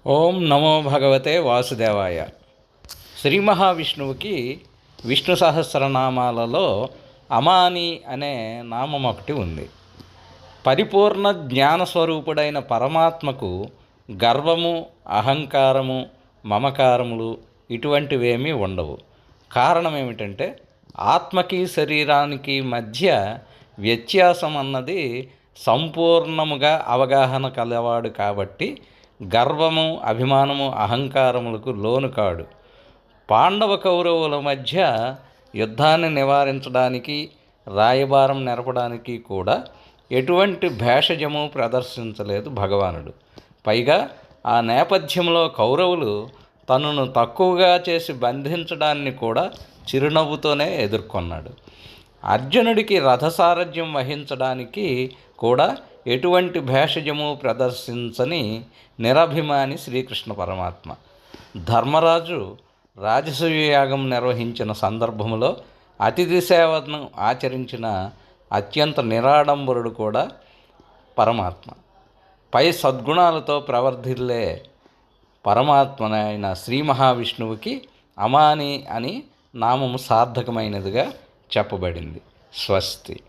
ఓం నమో భగవతే వాసుదేవాయ. శ్రీ మహావిష్ణువుకి విష్ణు సహస్రనామాలలో అమాని అనే నామం ఒకటి ఉంది. పరిపూర్ణ జ్ఞానస్వరూపుడైన పరమాత్మకు గర్వము, అహంకారము, మమకారములు ఇటువంటివేమీ ఉండవు. కారణం ఏమిటంటే ఆత్మకి శరీరానికి మధ్య వ్యత్యాసం అన్నది సంపూర్ణముగా అవగాహన కలవాడు కాబట్టి గర్వము, అభిమానము, అహంకారములకు లోను కాడు. పాండవ కౌరవుల మధ్య యుద్ధాన్ని నివారించడానికి, రాయబారం నెరపడానికి కూడా ఎటువంటి భేషజము ప్రదర్శించలేదు భగవానుడు. పైగా ఆ నేపథ్యంలో కౌరవులు తనను తక్కువగా చేసి బంధించడాన్ని కూడా చిరునవ్వుతోనే ఎదుర్కొన్నాడు. అర్జునుడికి రథసారథ్యం వహించడానికి కూడా ఎటువంటి భేషజము ప్రదర్శించని నిరభిమాని శ్రీకృష్ణ పరమాత్మ. ధర్మరాజు రాజసూయ యాగం నిర్వహించిన సందర్భంలో అతిథి సేవను ఆచరించిన అత్యంత నిరాడంబరుడు కూడా పరమాత్మ. పై సద్గుణాలతో ప్రవర్ధిల్లే పరమాత్మనైన శ్రీ మహావిష్ణువుకి అమాని అని నామము సార్థకమైనదిగా చెప్పబడింది. స్వస్తి.